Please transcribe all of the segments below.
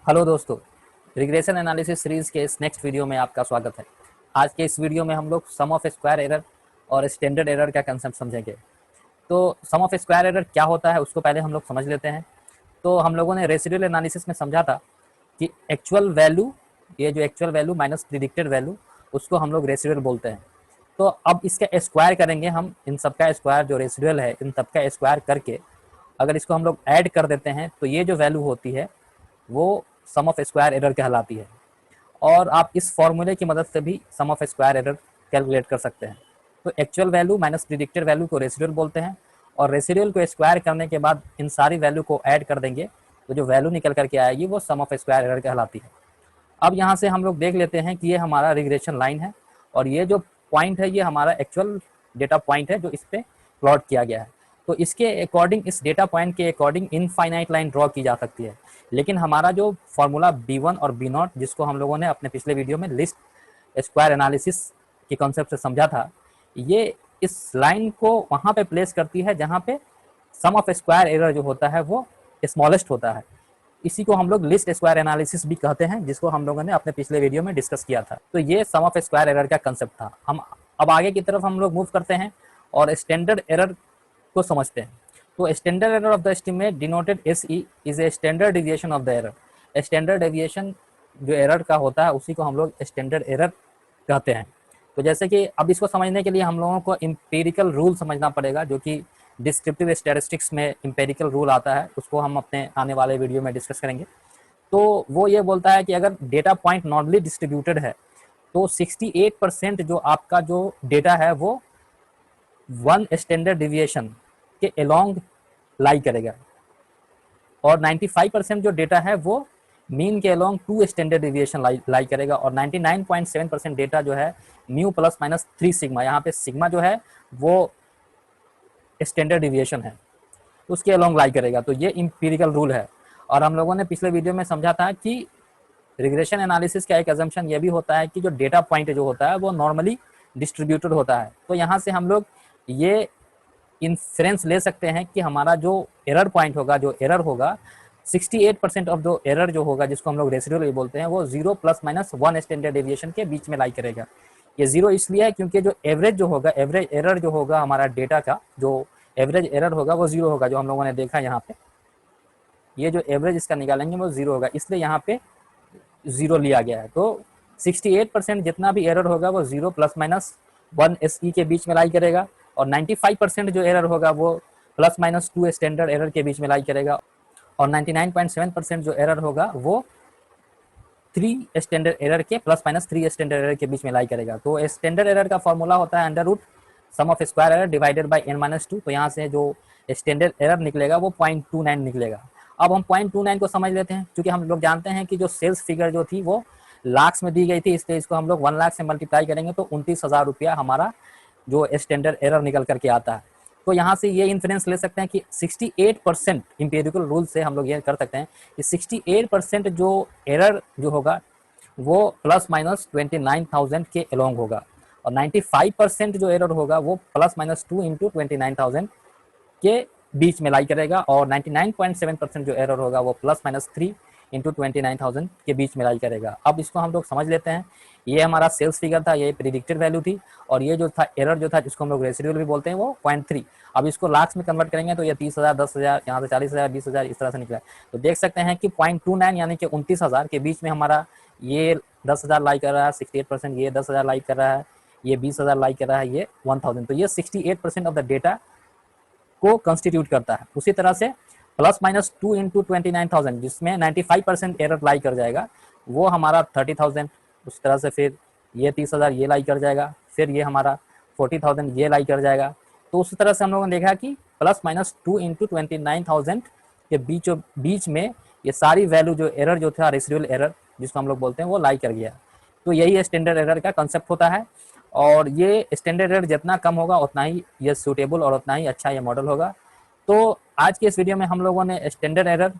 Hello दोस्तों, regression analysis series के इस नेक्स्ट वीडियो में आपका स्वागत है। आज के इस वीडियो में हम लोग सम ऑफ स्क्वायर एरर और स्टैंडर्ड एरर का कंसेप्ट समझेंगे। तो सम ऑफ स्क्वायर एरर क्या होता है उसको पहले हम लोग समझ लेते हैं। तो हम लोगों ने रेसिडुअल एनालिसिस में समझा था कि एक्चुअल वैल्यू, ये जो actual value minus predicted value, उसको हम लोग रेसिडुअल बोलते हैं। तो अब इसका स्क्वायर करेंगे हम, इन सबका स्क्वायर जो रेसिडुअल है इन सबका स्क्वायर करके अगर इसको हम लोग ऐड कर देते हैं तो ये जो वैल्यू होती है वो सम ऑफ स्क्वायर एरर कहलाती है। और आप इस फॉर्मूले की मदद से भी सम ऑफ स्क्वायर एरर कैलकुलेट कर सकते हैं। तो actual value minus predicted value को रेसिडुअल बोलते हैं, और रेसिडुअल को स्क्वायर करने के बाद इन सारी वैल्यू को ऐड कर देंगे तो जो वैल्यू निकल करके आएगी वो सम ऑफ स्क्वायर एरर कहलाती है। अब यहाँ से हम लोग देख लेते हैं कि ये हमारा रिग्रेशन लाइन है और ये जो पॉइंट है ये हमारा एक्चुअल डेटा पॉइंट है जो इस पे प्लॉट किया गया है। तो इसके अकॉर्डिंग, इस डेटा पॉइंट के अकॉर्डिंग इनफाइनाइट लाइन ड्रॉ की जा सकती है। लेकिन हमारा जो फॉर्मूला B1 और B0, जिसको हम लोगों ने अपने पिछले वीडियो में लिस्ट स्क्वायर एनालिसिस के कॉन्सेप्ट से समझा था, ये इस लाइन को वहाँ पे प्लेस करती है जहाँ पे सम ऑफ स्क्वायर एरर जो होता है वो स्मॉलेस्ट होता है। इसी को हम लोग लिस्ट स्क्वायर एनालिसिस भी कहते हैं, जिसको हम लोगों ने अपने पिछले वीडियो में डिस्कस किया था। तो ये सम ऑफ स्क्वायर एरर का कंसेप्ट था। हम अब आगे की तरफ हम लोग मूव करते हैं और स्टैंडर्ड एरर को समझते हैं। तो standard error of the estimate denoted SE is a standard deviation of the error. Standard deviation जो एरर का होता है उसी को हम लोग स्टैंडर्ड एरर कहते हैं। तो जैसे कि अब इसको समझने के लिए हम लोगों को एम्पिरिकल रूल समझना पड़ेगा, जो कि डिस्क्रिप्टिव स्टैटिस्टिक्स में एम्पिरिकल रूल आता है, उसको हम अपने आने वाले वीडियो में डिस्कस करेंगे। तो वो ये बोलता है कि अगर डेटा पॉइंट नॉर्मली डिस्ट्रीब्यूटेड है तो 68% जो आपका जो डेटा है वो वन स्टैंडर्ड डिविएशन के अलोंग लाई करेगा, और 95% जो डेटा है वो मीन के अलोंग टू स्टैंडर्ड डिविएशन लाई करेगा, और 99.7% डेटा जो है म्यू प्लस माइनस 3 सिग्मा, यहाँ पे सिग्मा जो है वो स्टैंडर्ड डिविएशन है, उसके अलोंग लाई करेगा। तो ये इंपीरिकल रूल है। और हम लोगों ने पिछले वीडियो में समझा था कि रिग्रेशन एनालिसिस का एक अजम्पशन ये भी होता है कि जो डेटा पॉइंट जो होता है वो नॉर्मली डिस्ट्रीब्यूटेड होता है। तो यहाँ से हम लोग ये इन्फ्रेंस ले सकते हैं कि हमारा जो एरर पॉइंट होगा, जो एरर होगा, 68% ऑफ जो एरर जो होगा, जिसको हम लोग रेसिडुअल बोलते हैं, वो 0 प्लस माइनस 1 स्टैंडर्ड डेविएशन के बीच में लाई करेगा। ये 0 इसलिए है क्योंकि जो एवरेज जो होगा, एवरेज एरर जो होगा हमारा डेटा का, जो एवरेज एरर होगा वो 0 होगा, जो हम लोगों ने देखा यहाँ पे। ये जो एवरेज इसका निकालेंगे वो 0 होगा, इसलिए यहाँ पे 0 लिया गया है। तो 68% जितना भी एरर होगा वो 0 प्लस माइनस 1 SE के बीच में लाई करेगा, और 95% जो एरर होगा वो प्लस माइनस 2 स्टैंडर्ड एरर के बीच में लाई करेगा, और 99.7% जो एरर होगा वो 3 स्टैंडर्ड एरर के प्लस माइनस 3 स्टैंडर्ड एरर के बीच में लाई करेगा। तो स्टैंडर्ड एरर का फॉर्मूला होता है under root sum of square error divided by n-2। तो यहाँ से जो स्टैंडर्ड एरर निकलेगा वो 0.29 निकलेगा। अब हम 0.29 को समझ लेते हैं, क्योंकि हम लोग जानते हैं कि जो सेल्स फिगर जो थी वो लाख्स में दी गई थी, इसलिए इसको हम लोग 1 लाख से मल्टीप्लाई करेंगे तो 29,000 रुपया हमारा जो स्टैंडर्ड एरर निकल करके आता है। तो यहाँ से ये इन्फ्रेंस ले सकते हैं कि 68% इंपेरिकल रूल से हम लोग ये कर सकते हैं कि 68% जो एरर जो होगा वो प्लस माइनस 29,000 के अलोंग होगा, और 95% जो एरर होगा वो प्लस माइनस 2 इंटू 29,000 के बीच में लाई करेगा, और 99.7% जो एरर होगा वो प्लस माइनस 3 इंटू 29,000 के बीच में लाई करेगा। अब इसको हम लोग समझ लेते हैं। ये हमारा सेल्स फिगर था, ये प्रिडिक्टेड वैल्यू थी, और ये जो था एरर जो था, जिसको हम लोग रेसिडुअल भी बोलते हैं, वो 0.3। अब इसको लाख्स में कन्वर्ट करेंगे तो ये 30,000, 10,000, यहाँ से 40,000, 20,000 इस तरह से निकला। तो देख सकते हैं कि 0.29 यानी कि 29,000 के बीच में हमारा ये 10,000 लाई कर रहा है, 68%, ये 10,000 लाई कर रहा है, ये 20,000 लाई कर रहा है, ये 1,000। तो ये 68% ऑफ द डेटा को कंस्टिट्यूट करता है। उसी तरह से प्लस माइनस 2 इंटू 29,000, जिसमें 95% एरर लाई कर जाएगा, वो हमारा 30,000। उस तरह से फिर ये 30,000 ये लाई कर जाएगा, फिर ये हमारा 40,000 ये लाई कर जाएगा। तो उसी तरह से हम लोगों ने देखा कि प्लस माइनस 2 इंटू 29,000 के बीच में ये सारी वैल्यू जो एरर जो था, रेसिडुअल एरर जिसको हम लोग बोलते हैं, वो लाई कर गया। तो यही स्टैंडर्ड एरर का कंसेप्ट होता है, और ये स्टैंडर्ड एरर जितना कम होगा उतना ही ये सूटेबल और उतना ही अच्छा ये मॉडल होगा। तो आज के इस वीडियो में हम लोगों ने स्टैंडर्ड एरर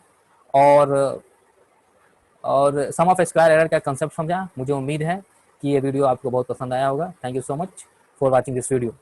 और सम ऑफ स्क्वायर एरर का कंसेप्ट समझा। मुझे उम्मीद है कि ये वीडियो आपको बहुत पसंद आया होगा। Thank you so much for watching this video.